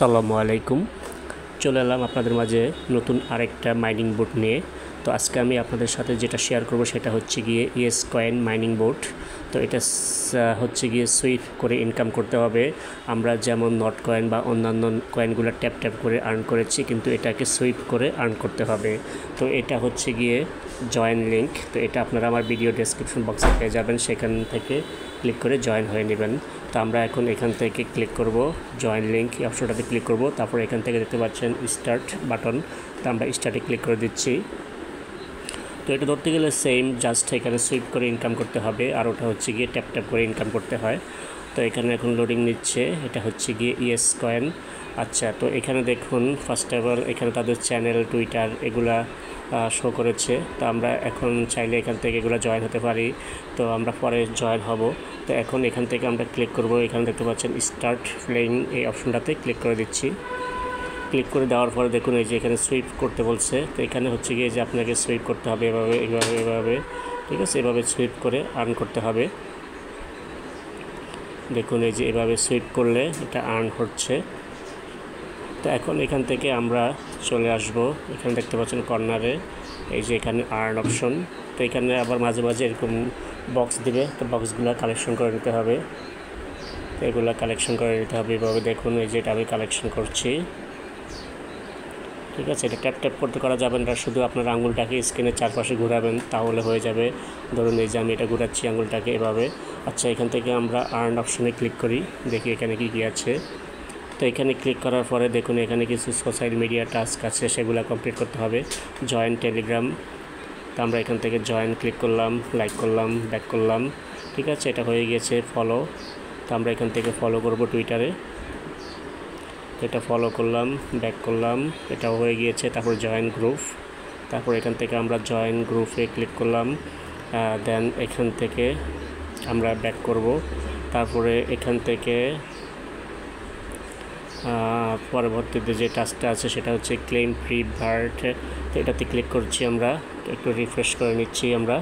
আসসালামু আলাইকুম। চলে এলাম আপনাদের মাঝে নতুন আরেকটা মাইনিং বোর্ড নিয়ে। তো আজকে আমি আপনাদের সাথে যেটা শেয়ার করব সেটা হচ্ছে গিয়ে ইয়েস কয়েন মাইনিং বোর্ড। তো এটা হচ্ছে গিয়ে সুইপ করে ইনকাম করতে হবে। আমরা যেমন নট কয়েন বা অন্যান্য কয়েনগুলো ট্যাপ ট্যাপ করে আর্ন করেছি, কিন্তু এটাকে সুইপ করে আর্ন করতে হবে। তো এটা হচ্ছে গিয়ে জয়েন লিঙ্ক। তো এটা আপনারা আমার ভিডিও ডেসক্রিপশন বক্সে পেয়ে যাবেন, সেখান থেকে ক্লিক করে জয়েন হয়ে নেবেন। তো আমরা এখন এখান থেকে ক্লিক করব জয়েন লিঙ্ক এই অপশনটাতে ক্লিক করব। তারপর এখান থেকে দেখতে পাচ্ছেন স্টার্ট বাটন, তো আমরা স্টার্টে ক্লিক করে দিচ্ছি। তো এটা ধরতে গেলে সেম, জাস্ট এখানে সুইপ করে ইনকাম করতে হবে, আর ওটা হচ্ছে গিয়ে ট্যাপ ট্যাপ করে ইনকাম করতে হয়। তো এখানে এখন লোডিং নিচ্ছে, এটা হচ্ছে গিয়ে ইয়েস কয়েন। আচ্ছা, তো এখানে দেখুন ফার্স্ট অফ অল এখানে তাদের চ্যানেল, টুইটার এগুলা শো করেছে। তো আমরা এখন চাইলে এখান থেকে এগুলো জয়েন হতে পারি। তো আমরা পরে জয়েন হব। তো এখন এখান থেকে আমরা ক্লিক করব, এখানে দেখতে পাচ্ছেন স্টার্ট প্লেইং এই অপশনটাতে ক্লিক করে দিচ্ছি। ক্লিক করে দেওয়ার পরে দেখুন এই যে এখানে সুইপ করতে বলছে। তো এখানে হচ্ছে গিয়ে যে আপনাকে সুইপ করতে হবে এভাবে এভাবে এভাবে, ঠিক আছে, এভাবে সুইপ করে আর্ন করতে হবে। দেখুন এই যে এভাবে সুইপ করলে এটা আর্ন হচ্ছে। তো এখন এখান থেকে আমরা চলে আসব, এখানে দেখতে পাচ্ছেন কর্নারে এই যে এখানে আর্ন অপশন। তো এখানে আবার মাঝে মাঝে এরকম বক্স দিবে, তো বক্সগুলো কালেকশন করে নিতে হবে। তো এগুলো কালেকশন করে নিতে হবে এভাবে। দেখুন এই যে এটা আমি কালেকশন করছি, ঠিক আছে। এটা ট্যাপ ট্যাপ করতে করা যাবে না, শুধু আপনার আঙুলটাকে স্ক্রিনের চারপাশে ঘোরাবেন তাহলে হয়ে যাবে। ধরুন এই যে আমি এটা ঘোরাচ্ছি আঙুলটাকে এভাবে। আচ্ছা, এখান থেকে আমরা আর্ন অপশনে ক্লিক করি, দেখি এখানে কী আছে। তো এখানে ক্লিক করার পরে দেখুন এখানে কিছু সোশ্যাল মিডিয়া টাস্ক আছে, সেগুলো কমপ্লিট করতে হবে। জয়েন টেলিগ্রাম, তো আমরা এখান থেকে জয়েন ক্লিক করলাম, লাইক করলাম, ব্যাক করলাম, ঠিক আছে, এটা হয়ে গিয়েছে। ফলো, তো আমরা এখান থেকে ফলো করব টুইটারে। এটা ফলো করলাম, ব্যাক করলাম, এটাও হয়ে গিয়েছে। তারপর জয়েন গ্রুপ, তারপর এখান থেকে আমরা জয়েন গ্রুপে ক্লিক করলাম। দেন এখান থেকে আমরা ব্যাক করব। তারপরে এখান থেকে পরবর্তীতে যে টাস্কটা আছে সেটা হচ্ছে ক্লেম ফ্রি বার্ড। তো এটাতে ক্লিক করছি, আমরা একটু রিফ্রেশ করে নিচ্ছি আমরা।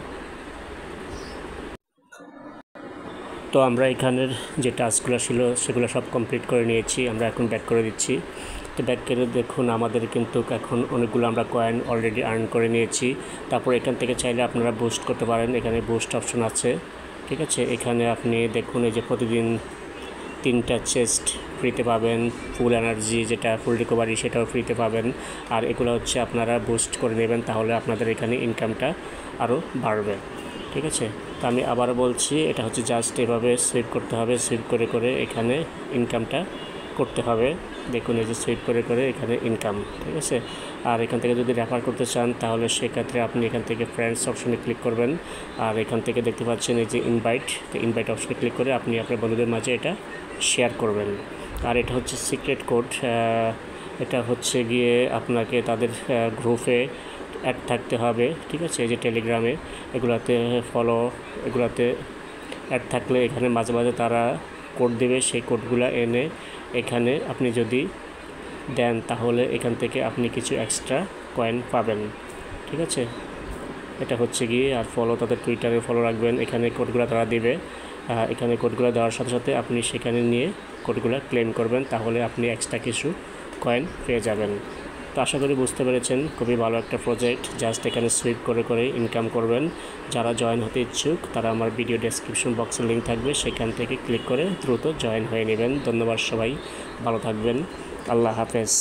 তো আমরা এখানের যে টাস্কগুলো ছিল সেগুলো সব কমপ্লিট করে নিয়েছি, আমরা এখন ব্যাক করে দিচ্ছি। তো ব্যাক করে দেখুন আমাদের কিন্তু এখন অনেকগুলো আমরা কয়েন অলরেডি আর্ন করে নিয়েছি। তারপর এখান থেকে চাইলে আপনারা বুস্ট করতে পারেন, এখানে বুস্ট অপশন আছে, ঠিক আছে। এখানে আপনি দেখুন এই যে প্রতিদিন 3টা চেস্ট ফ্রিতে পাবেন, ফুল এনার্জি যেটা ফুল রিকভারি সেটাও ফ্রিতে পাবেন। আর এগুলো হচ্ছে আপনারা বুস্ট করে নেবেন, তাহলে আপনাদের এখানে ইনকামটা আরও বাড়বে, ঠিক আছে। তো আমি আবার বলছি, এটা হচ্ছে জাস্ট এভাবে সুইপ করতে হবে, সুইপ করে করে এখানে ইনকামটা করতে হবে। দেখুন এই যে সুইপ করে করে এখানে ইনকাম, ঠিক আছে। আর এখান থেকে যদি রেফার করতে চান তাহলে সেক্ষেত্রে আপনি এখান থেকে ফ্রেন্ডস অপশনে ক্লিক করবেন। আর এখান থেকে দেখতে পাচ্ছেন এই যে ইনভাইট, তো ইনভাইট অপশনে ক্লিক করে আপনি আপনার বন্ধুদের মাঝে এটা শেয়ার করবেন। আর এটা হচ্ছে সিক্রেট কোড, এটা হচ্ছে গিয়ে আপনাকে তাদের গ্রুপে অ্যাড থাকতে হবে, ঠিক আছে। এই যে টেলিগ্রামে এগুলাতে ফলো, এগুলাতে অ্যাড থাকলে এখানে মাঝে মাঝে তারা কোড দেবে, সেই কোডগুলো এনে এখানে আপনি যদি দেন তাহলে এখান থেকে আপনি কিছু এক্সট্রা কয়েন পাবেন, ঠিক আছে। এটা হচ্ছে গিয়ে আর ফলো, তাদের টুইটারে ফলো রাখবেন, এখানে কোডগুলো তারা দেবে। এখানে কোডগুলো দেওয়ার সাথে সাথে আপনি সেখানে নিয়ে কোডগুলো ক্লেম করবেন, তাহলে আপনি এক্সট্রা কিছু কয়েন পেয়ে যাবেন। তো আশা করি বুঝতে পেরেছেন, খুবই ভালো একটা প্রজেক্ট, জাস্ট এখানে সুইপ করে করে ইনকাম করবেন। যারা জয়েন হতে ইচ্ছুক তারা আমার ভিডিও ডেসক্রিপশন বক্সে লিঙ্ক থাকবে, সেখান থেকে ক্লিক করে দ্রুত জয়েন হয়ে নেবেন। ধন্যবাদ সবাই, ভালো থাকবেন, আল্লাহ হাফেজ।